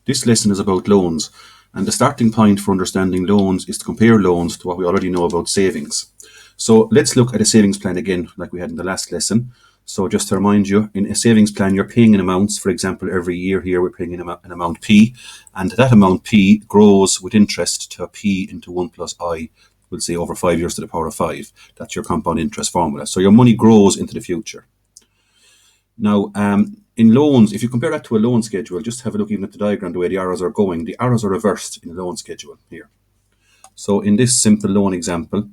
This lesson is about loans, and the starting point for understanding loans is to compare loans to what we already know about savings. So let's look at a savings plan again, like we had in the last lesson. So just to remind you, in a savings plan, you're paying in amounts. For example, every year here, we're paying an amount P, and that amount P grows with interest to P into 1 plus I, we'll say over 5 years to the power of 5. That's your compound interest formula. So your money grows into the future. Now, in loans, if you compare that to a loan schedule, just have a look even at the diagram, the way the arrows are going. The arrows are reversed in a loan schedule here. So in this simple loan example,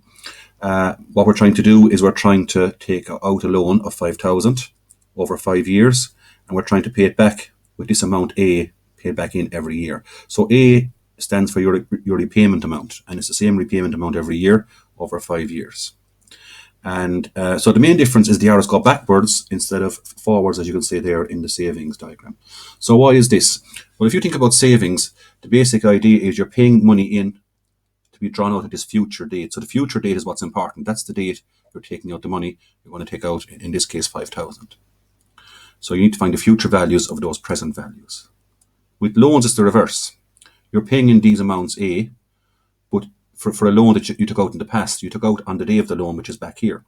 what we're trying to do is we're trying to take out a loan of 5,000 over 5 years, and we're trying to pay it back with this amount A, paid back in every year. So A stands for your repayment amount, and it's the same repayment amount every year over 5 years. And so the main difference is the arrows go backwards instead of forwards, as you can see there in the savings diagram. So why is this? Well, if you think about savings, the basic idea is you're paying money in to be drawn out at this future date. So the future date is what's important. That's the date you're taking out the money you're going to take out, in this case, 5,000. So you need to find the future values of those present values. With loans, it's the reverse. You're paying in these amounts A, but for a loan that you took out in the past, you took out on the day of the loan, which is back here.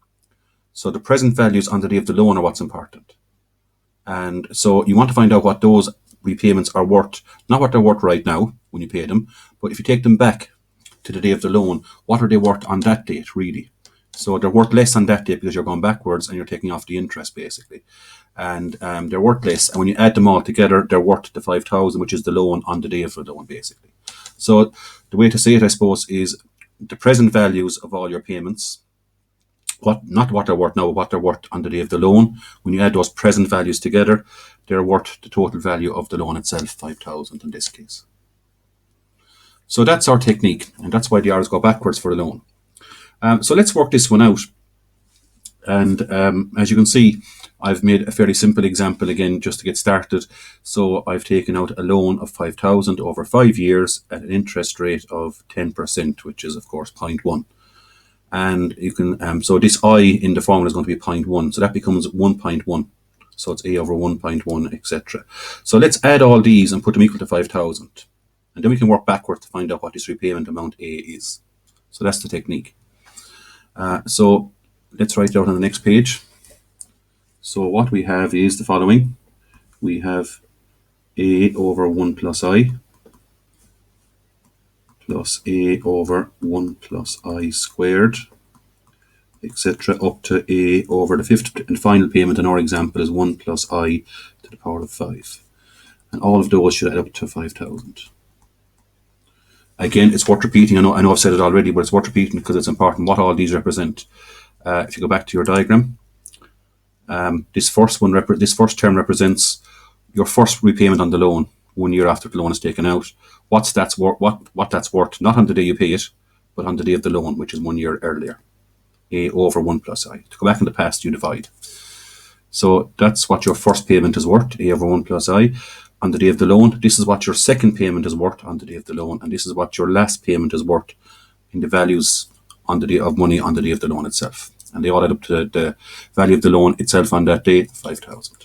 So the present values on the day of the loan are what's important. And so you want to find out what those repayments are worth, not what they're worth right now when you pay them, but if you take them back to the day of the loan, what are they worth on that date, really? So they're worth less on that date because you're going backwards and you're taking off the interest, basically. And they're worth less. And when you add them all together, they're worth the 5,000, which is the loan on the day of the loan, basically. So the way to say it, I suppose, is the present values of all your payments, not what they're worth now, but what they're worth on the day of the loan. When you add those present values together, they're worth the total value of the loan itself, 5,000 in this case. So that's our technique, and that's why the arrows go backwards for a loan. So let's work this one out. And as you can see, I've made a fairly simple example again just to get started. So I've taken out a loan of 5,000 over 5 years at an interest rate of 10%, which is of course 0.1. And you can so this I in the formula is going to be 0.1, so that becomes 1.1. So it's A over 1.1, etc. So let's add all these and put them equal to 5,000, and then we can work backwards to find out what this repayment amount A is. So that's the technique. So let's write it out on the next page. So what we have is the following. We have A over 1 plus I plus A over 1 plus I squared, etc. up to A over the fifth and final payment in our example is 1 plus I to the power of 5. And all of those should add up to 5,000. Again, it's worth repeating. I know I've said it already, but it's worth repeating because it's important what all these represent. If you go back to your diagram, this first term represents your first repayment on the loan 1 year after the loan is taken out. What that's worth, not on the day you pay it, but on the day of the loan, which is 1 year earlier. A over 1 plus I. To go back in the past, you divide. So that's what your first payment is worth, A over 1 plus I. On the day of the loan, this is what your second payment is worth on the day of the loan, and this is what your last payment is worth in the values on the day of money on the day of the loan itself. And they all add up to the value of the loan itself on that day, 5,000.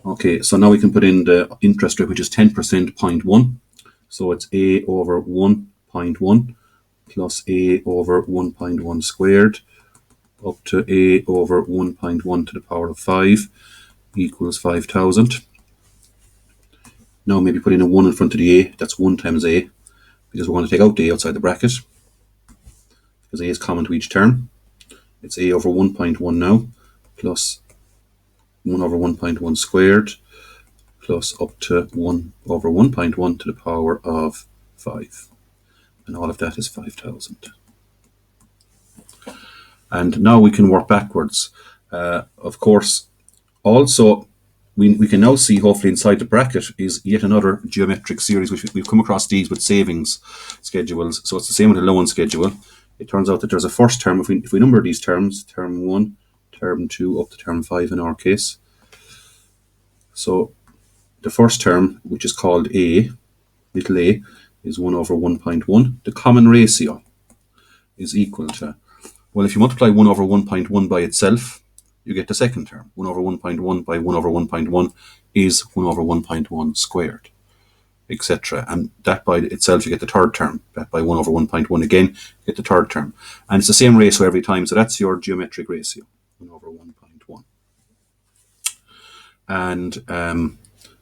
Okay, so now we can put in the interest rate, which is 10%, 0.1. So it's A over 1.1 plus A over 1.1 squared up to A over 1.1 to the power of 5 equals 5,000. Now maybe put in a 1 in front of the A. That's 1 times A, because we're going to take out the A outside the bracket, because A is common to each term. It's A over 1.1 now, plus 1 over 1.1 squared, plus up to 1 over 1.1 to the power of 5. And all of that is 5,000. And now we can work backwards. Of course, also, we can now see, hopefully inside the bracket, is yet another geometric series, which we've come across these with savings schedules. So it's the same with a loan schedule. It turns out that there's a first term. If we number these terms, term 1, term 2, up to term 5 in our case. So the first term, which is called A, little a, is 1 over 1.1. The common ratio is equal to, well, if you multiply 1 over 1.1 by itself, you get the second term. 1 over 1.1 by 1 over 1.1 is 1 over 1.1 squared. etc. And that by itself, you get the third term. That by 1 over 1.1 again, you get the third term. And it's the same ratio every time. So that's your geometric ratio, 1 over 1.1. And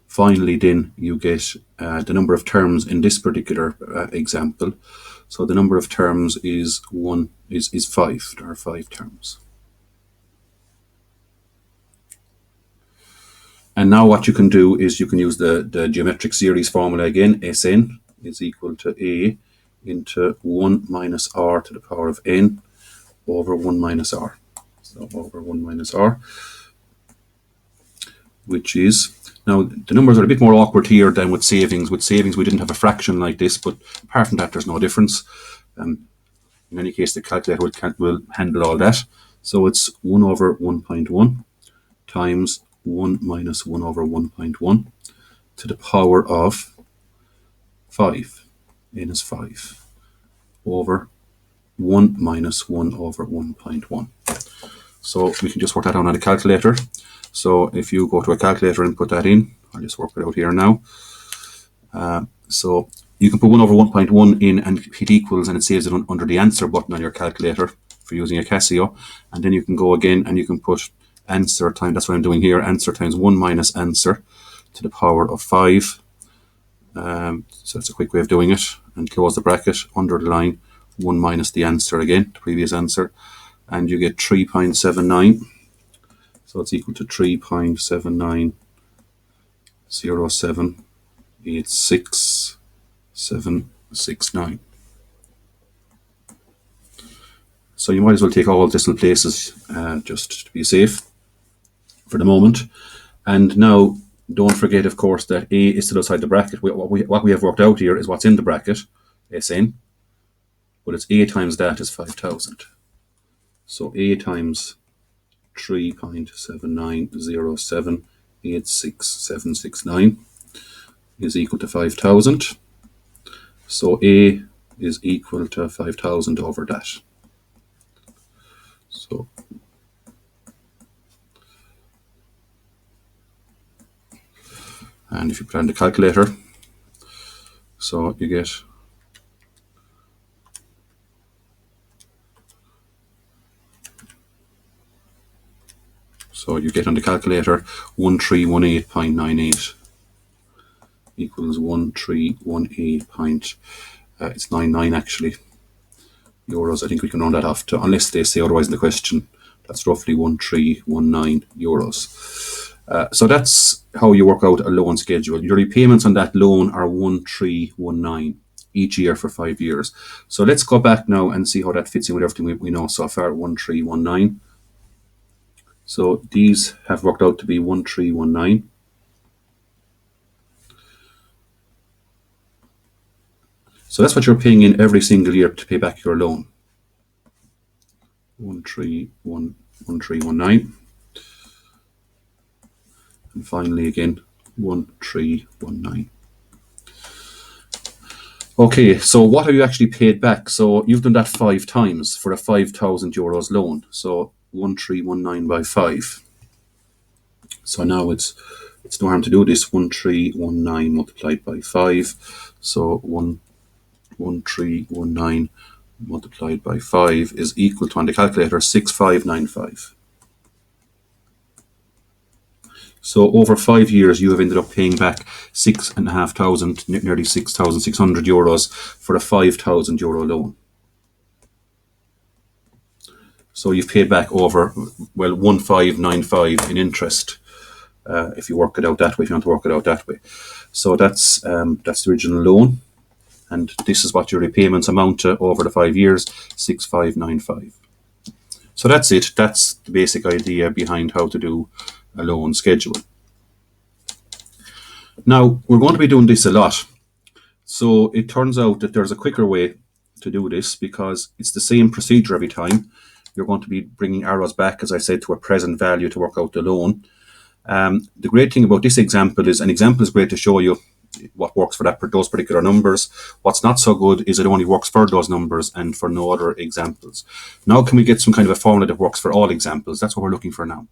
finally, then you get the number of terms in this particular example. So the number of terms is 5. There are 5 terms. And now what you can do is you can use the geometric series formula again. Sn is equal to A into 1 minus r to the power of n over 1 minus r. So over 1 minus r, which is, now the numbers are a bit more awkward here than with savings. With savings we didn't have a fraction like this, but apart from that there's no difference. In any case, the calculator will handle all that. So it's 1 over 1.1 times 1 minus 1 over 1.1 to the power of 5, n is 5, over 1 minus 1 over 1.1. So we can just work that out on a calculator. So if you go to a calculator and put that in, I'll just work it out here now. So you can put 1 over 1.1 in and hit equals, and it saves it under the answer button on your calculator for using a Casio. And then you can go again and you can put answer times, that's what I'm doing here, answer times 1 minus answer to the power of 5. So that's a quick way of doing it. And close the bracket, under the line, 1 minus the answer again, the previous answer. And you get 3.79. So it's equal to 3.790786,769. So you might as well take all decimal places just to be safe for the moment. And now don't forget, of course, that A is still outside the bracket. What we have worked out here is what's in the bracket, Sn, but it's A times that is 5,000. So A times 3.790786,769 is equal to 5,000. So A is equal to 5,000 over that. So and if you put on the calculator, so you get on the calculator 1318.98 equals 1318.99 actually euros. I think we can round that off to, unless they say otherwise in the question, that's roughly 1319 euros. So that's how you work out a loan schedule. Your repayments on that loan are 1319 each year for 5 years. So let's go back now and see how that fits in with everything we know so far. 1319. So these have worked out to be 1319. So that's what you're paying in every single year to pay back your loan. 1319. And finally again, 1319. Okay, so what have you actually paid back? So you've done that 5 times for a 5,000 euros loan. So 1319 by 5. So now it's no harm to do this. 1319 multiplied by 5. So 1319 multiplied by 5 is equal to, on the calculator, 6595. So over 5 years, you have ended up paying back 6,500, nearly 6,600 euros for a 5,000 euro loan. So you've paid back over, well, 1,595 in interest, if you work it out that way, if you want to work it out that way. So that's the original loan. And this is what your repayments amount to over the 5 years, 6,595. So that's it. That's the basic idea behind how to do a loan schedule. Now, we're going to be doing this a lot. So it turns out that there's a quicker way to do this because it's the same procedure every time. You're going to be bringing arrows back, as I said, to a present value to work out the loan. The great thing about this example is an example is great to show you what works for those particular numbers. What's not so good is it only works for those numbers and for no other examples. Now can we get some kind of a formula that works for all examples? That's what we're looking for now.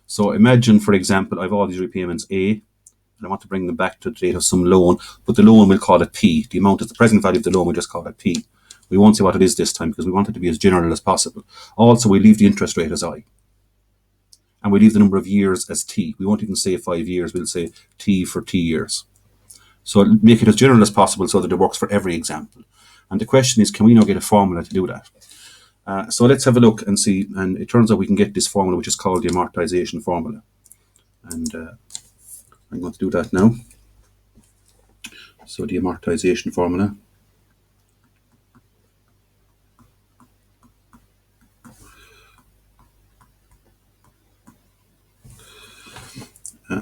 So imagine, for example, I have all these repayments A, and I want to bring them back to the date of some loan, but the loan we'll call it P. The amount is the present value of the loan, we just call it P. We won't say what it is this time because we want it to be as general as possible. Also, we leave the interest rate as I. And we leave the number of years as T. We won't even say 5 years, we'll say T for T years. So make it as general as possible so that it works for every example. And the question is, can we now get a formula to do that? So let's have a look and see. And it turns out we can get this formula, which is called the amortization formula. And I'm going to do that now. So the amortization formula.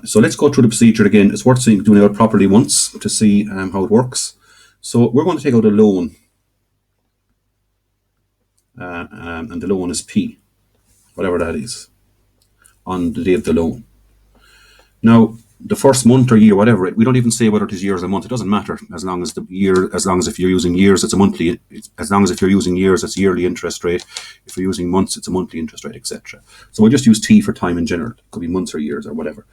So let's go through the procedure again. It's worth doing it properly once to see how it works. So we're going to take out a loan. And the loan is P, whatever that is, on the day of the loan. Now, the first month or year, whatever, we don't even say whether it is years or month. It doesn't matter as long as if you're using years, it's a monthly. As long as if you're using years, it's yearly interest rate. If you're using months, it's a monthly interest rate, etc. So we'll just use T for time in general. It could be months or years or whatever.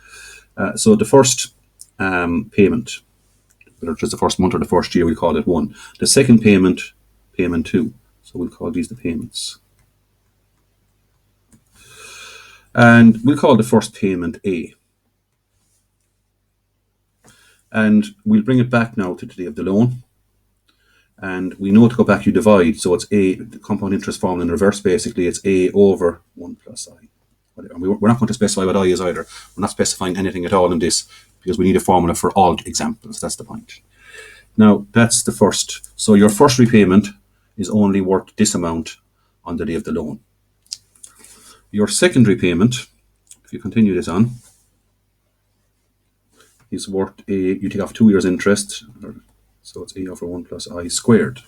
So the first payment, whether it's the first month or the first year, we'll call it 1. The second payment, payment 2. So we'll call these the payments. And we'll call the first payment A. And we'll bring it back now to the day of the loan. And we know to go back, you divide. So it's A, the compound interest formula in reverse, basically, it's A over 1 plus I. And we're not going to specify what I is either. We're not specifying anything at all in this because we need a formula for all examples. That's the point. Now, that's the first. So your first repayment is only worth this amount on the day of the loan. Your second repayment, if you continue this on, is worth you take off 2 years interest, so it's A over 1 plus I squared.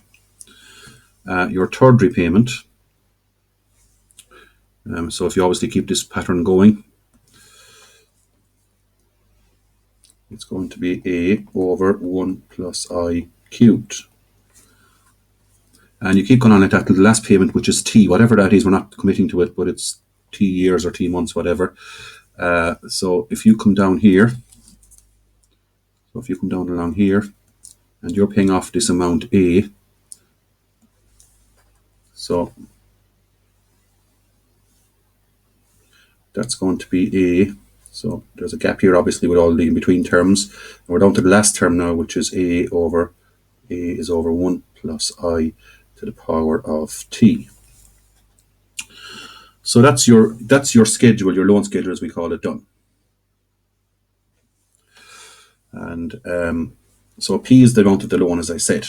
Your third repayment, so if you obviously keep this pattern going, it's going to be A over 1 plus I cubed. And you keep going on like that to the last payment, which is T, whatever that is, we're not committing to it, but it's T years or T months, whatever. So if you come down here, along here, and you're paying off this amount A, so that's going to be A. So there's a gap here, obviously, with all the in-between terms. And we're down to the last term now, which is A is over 1 plus I to the power of T. So that's your schedule, your loan schedule, as we call it, done. And so P is the amount of the loan, as I said.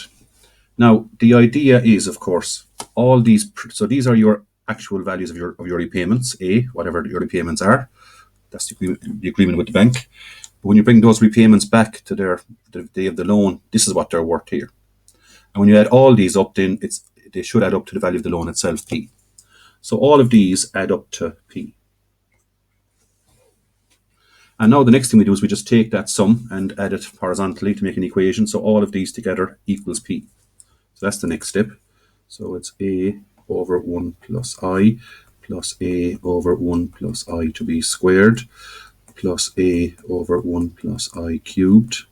Now, the idea is, of course, all these, so these are your actual values of your repayments, A, whatever your repayments are. That's the agreement with the bank. But when you bring those repayments back to the day of the loan, this is what they're worth here. And when you add all these up, then they should add up to the value of the loan itself, P. So all of these add up to P. And now the next thing we do is we just take that sum and add it horizontally to make an equation. So all of these together equals P. So that's the next step. So it's A over 1 plus I plus A over 1 plus I to be squared plus A over 1 plus I cubed,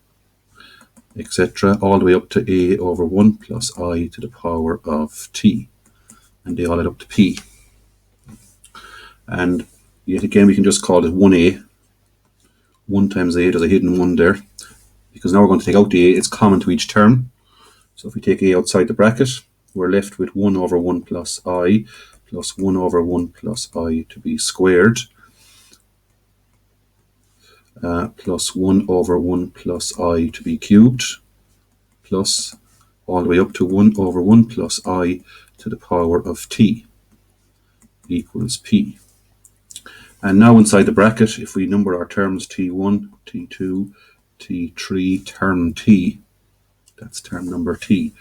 etc., all the way up to A over 1 plus I to the power of T. And they all add up to P. And yet again, we can just call it 1A. 1 times A, there's a hidden 1 there. Because now we're going to take out the A, it's common to each term. So if we take A outside the bracket, we're left with 1 over 1 plus I plus 1 over 1 plus I to be squared plus 1 over 1 plus I to be cubed plus all the way up to 1 over 1 plus I to the power of T equals P. And now inside the bracket, if we number our terms T1, T2, T3, term T, that's term number T,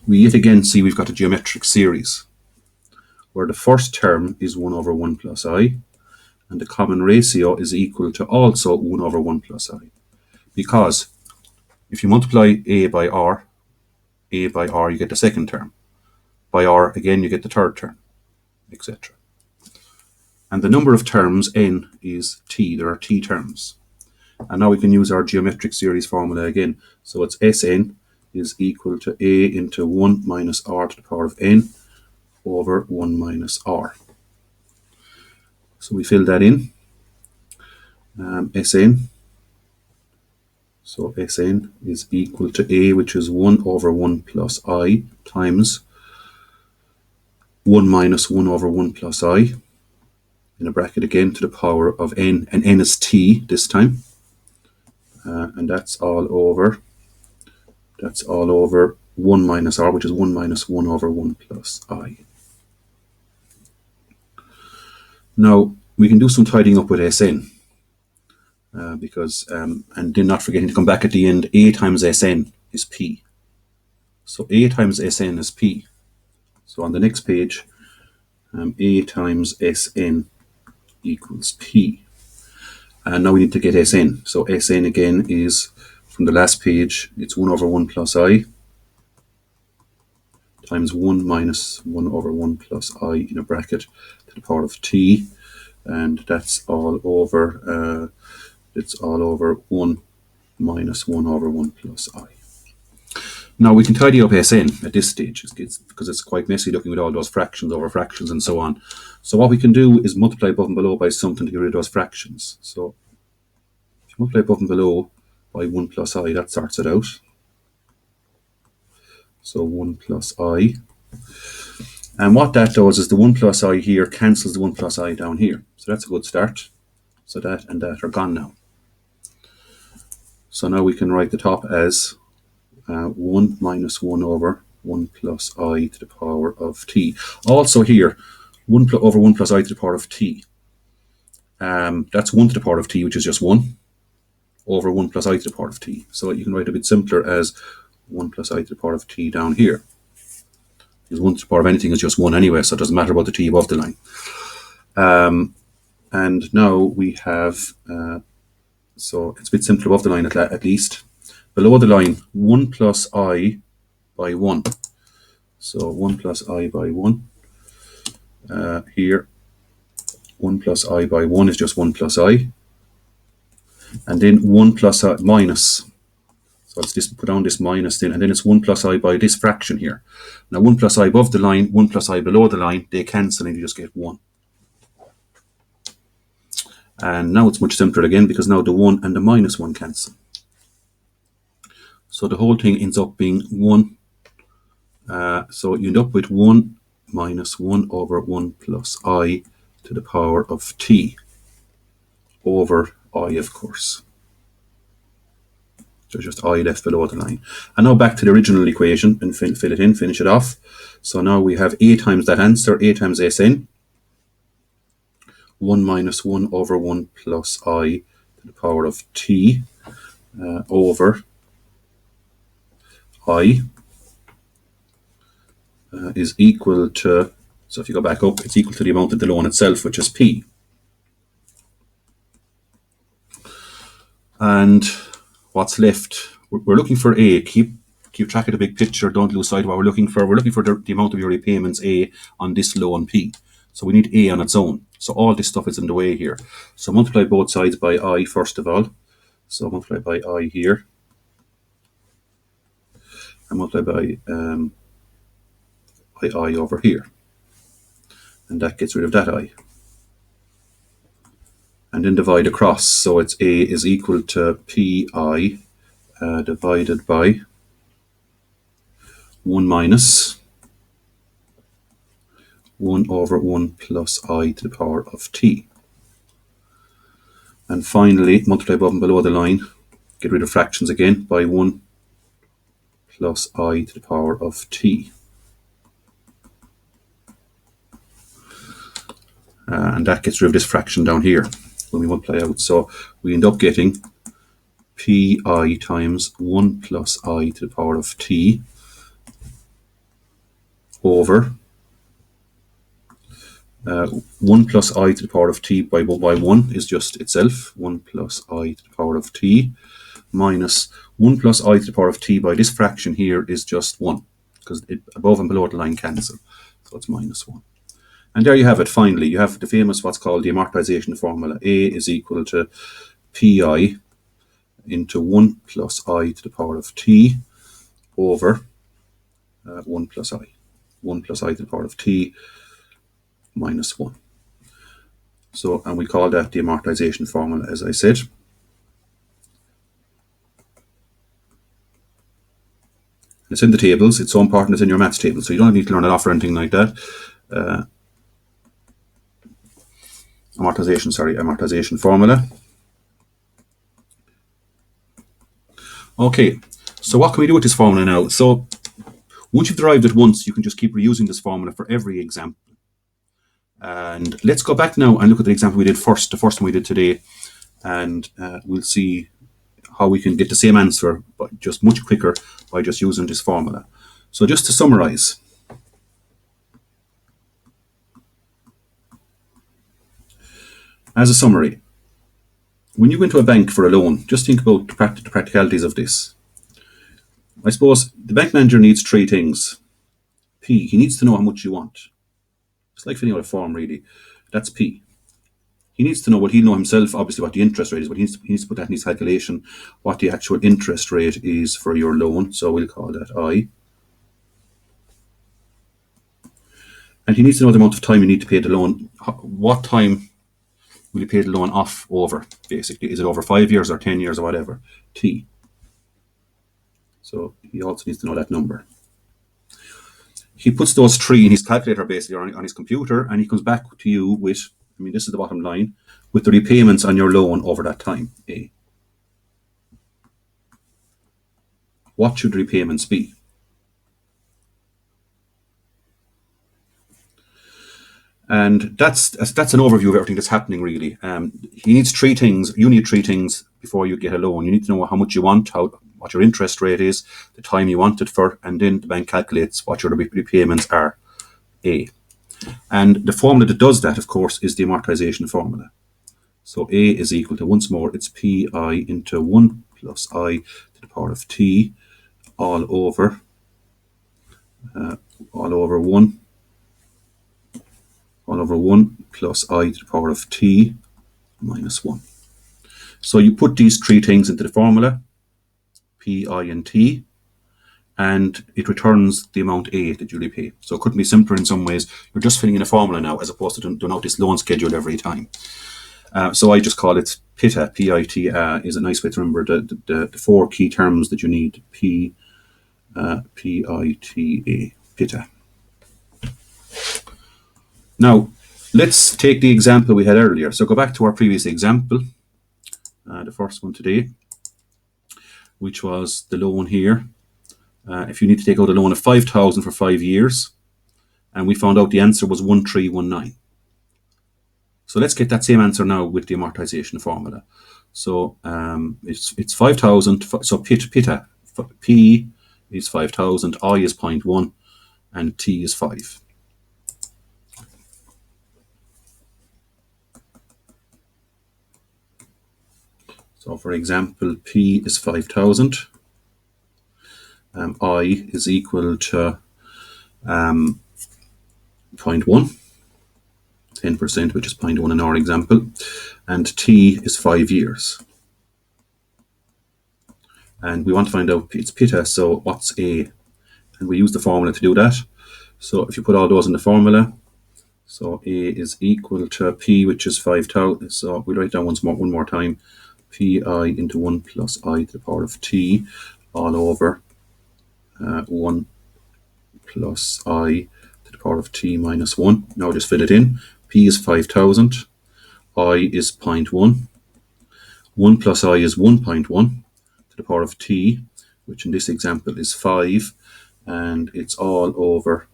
we yet again see we've got a geometric series where the first term is 1 over 1 plus I, and the common ratio is equal to also 1 over 1 plus I. Because if you multiply A by R, you get the second term. By R, again, you get the third term, etc. And the number of terms, n, is T. There are T terms. And now we can use our geometric series formula again. So it's Sn is equal to A into 1 minus r to the power of n over 1 minus r. So we fill that in. Sn. So Sn is equal to A, which is 1 over 1 plus I times 1 minus 1 over 1 plus I, in a bracket again, to the power of n, and n is t this time. And that's all over 1 minus r, which is 1 minus 1 over 1 plus I. Now, we can do some tidying up with Sn. Because, and then not forgetting to come back at the end, A times Sn is P. So A times Sn is P. So on the next page, A times Sn equals P. And now we need to get Sn. So Sn again is, from the last page, it's 1 over 1 plus I times 1 minus 1 over 1 plus I in a bracket to the power of t. And that's all over, 1 minus 1 over 1 plus I. Now we can tidy up Sn at this stage because it's quite messy looking with all those fractions over fractions and so on. So what we can do is multiply above and below by something to get rid of those fractions. So if you multiply above and below by 1 plus I, that sorts it out. So 1 plus I. And what that does is the 1 plus I here cancels the 1 plus I down here. So that's a good start. So that and that are gone now. So now we can write the top as 1 minus 1 over 1 plus I to the power of t. Also here, 1 over 1 plus I to the power of t. That's 1 to the power of t, which is just 1, over 1 plus I to the power of t. So you can write a bit simpler as 1 plus I to the power of t down here. Because 1 to the power of anything is just 1 anyway, so it doesn't matter about the t above the line. And now we have, so it's a bit simpler above the line at least. Below the line, 1 plus I by 1. So 1 plus I by 1. Here, 1 plus I by 1 is just 1 plus I. And then 1 plus I minus. So let's just put down this minus then. And then it's 1 plus I by this fraction here. Now 1 plus I above the line, 1 plus I below the line, they cancel and you just get 1. And now it's much simpler again because now the 1 and the minus 1 cancel. So the whole thing ends up being 1. So you end up with 1 minus 1 over 1 plus I to the power of t over I, of course. There's just I left below the line. And now back to the original equation and fill it in, finish it off. So now we have A times that answer, A times Sn. 1 minus 1 over 1 plus I to the power of t over I is equal to, so if you go back up, it's equal to the amount of the loan itself, which is P. And what's left? We're looking for A. Keep track of the big picture. Don't lose sight of what we're looking for. We're looking for the amount of your repayments A on this loan P. So we need A on its own. So all this stuff is in the way here. So multiply both sides by I first of all. So multiply by I here. And multiply by I over here. And that gets rid of that I. And then divide across. So it's A is equal to Pi divided by 1 minus 1 over 1 plus I to the power of t. And finally, multiply above and below the line, get rid of fractions again, by 1 plus I to the power of t. And that gets rid of this fraction down here when we multiply out. So we end up getting Pi times 1 plus I to the power of t over 1 plus I to the power of t by 1 is just itself, 1 plus I to the power of t, minus 1 plus I to the power of t by this fraction here is just 1, because above and below the line cancel, so it's minus 1. And there you have it, finally. You have the famous what's called the amortization formula. A is equal to Pi into 1 plus I to the power of t over 1 plus I. 1 plus I to the power of t minus 1. So, and we call that the amortization formula, as I said. It's in the tables. It's so important it's in your maths table, so you don't need to learn it off or anything like that. Amortization formula. Okay, so what can we do with this formula now? So once you've derived it once, you can just keep reusing this formula for every example. And let's go back now and look at the example we did first, the first one we did today, and we'll see how we can get the same answer, but just much quicker by just using this formula. So just to summarize, as a summary, when you go into a bank for a loan, just think about the practicalities of this. I suppose the bank manager needs three things. P, he needs to know how much you want. It's like filling out a form, really. That's P. He needs to know what he'll know himself, obviously, what the interest rate is, but he needs to put that in his calculation, what the actual interest rate is for your loan. So we'll call that I. And he needs to know the amount of time you need to pay the loan. What time will you pay the loan off over, basically? Is it over 5 years or 10 years or whatever? T. So he also needs to know that number. He puts those three in his calculator, basically, on his computer, and he comes back to you with, I mean, this is the bottom line, with the repayments on your loan over that time, A. What should the repayments be? And that's an overview of everything that's happening, really. He needs three things. You need three things before you get a loan. You need to know how much you want, what your interest rate is, the time you want it for, and then the bank calculates what your repayments are, A. And the formula that does that, of course, is the amortization formula. So A is equal to, once more, it's Pi into 1 plus I to the power of t all over 1 plus I to the power of t minus 1. So you put these three things into the formula, P, I, and T, and it returns the amount A that you repay. So it couldn't be simpler in some ways. You're just filling in a formula now, as opposed to doing out this loan schedule every time. So I just call it PITA. P-I-T-A is a nice way to remember the four key terms that you need. P-I-T-A, PITA. Now, let's take the example we had earlier. So go back to our previous example, the first one today, which was the loan here. If you need to take out a loan of 5,000 for 5 years, and we found out the answer was 1319. So let's get that same answer now with the amortization formula. So it's 5,000. So PITA, P is 5,000, I is 0.1, and T is 5. So for example, P is 5,000. I is equal to 0.1, 10%, which is 0.1 in our example, and T is 5 years. And we want to find out its PITA, so what's A? And we use the formula to do that. So if you put all those in the formula, so A is equal to P, which is 5,000. So we'll write down one more time, Pi into 1 plus I to the power of T all over 1 plus I to the power of T minus 1. Now just fill it in. P is 5,000. I is 0.1. 1 plus I is 1.1 to the power of T, which in this example is 5. And it's all over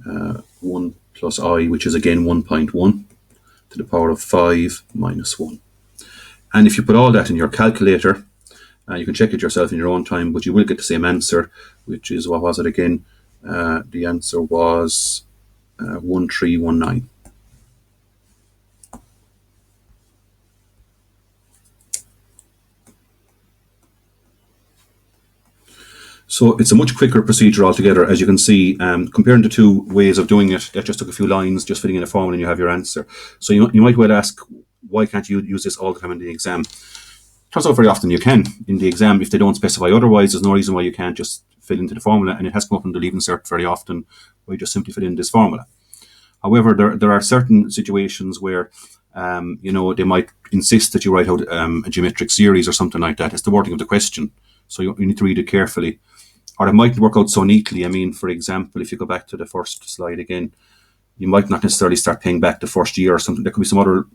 1 plus I, which is again 1.1 to the power of 5 minus 1. And if you put all that in your calculator, you can check it yourself in your own time, but you will get the same answer, which is, what was it again? The answer was 1319. So it's a much quicker procedure altogether, as you can see. Comparing the two ways of doing it, that just took a few lines, just filling in a formula and you have your answer. So you might well ask, why can't you use this all the time in the exam? Turns out very often you can. In the exam, if they don't specify otherwise, there's no reason why you can't just fill into the formula, and it has come up in the leaving cert very often where you just simply fill in this formula. However, there are certain situations where they might insist that you write out a geometric series or something like that. It's the wording of the question, so you need to read it carefully. Or it mightn't work out so neatly. I mean, for example, if you go back to the first slide again, you might not necessarily start paying back the first year or something. There could be some other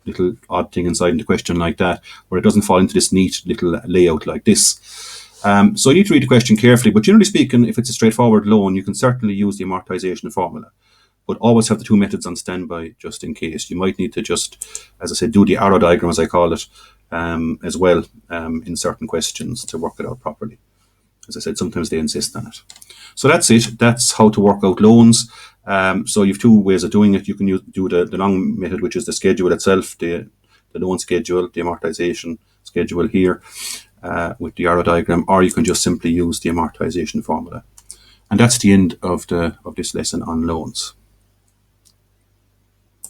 little odd thing inside the question like that, where it doesn't fall into this neat little layout like this. So you need to read the question carefully, but generally speaking, if it's a straightforward loan, you can certainly use the amortization formula, but always have the two methods on standby just in case. You might need to just, as I said, do the arrow diagram, as I call it, as well in certain questions to work it out properly. As I said, sometimes they insist on it. So that's it. That's how to work out loans. So you have two ways of doing it. You can do the long method, which is the schedule itself, the loan schedule, the amortization schedule here with the arrow diagram, or you can just simply use the amortization formula. And that's the end of this lesson on loans.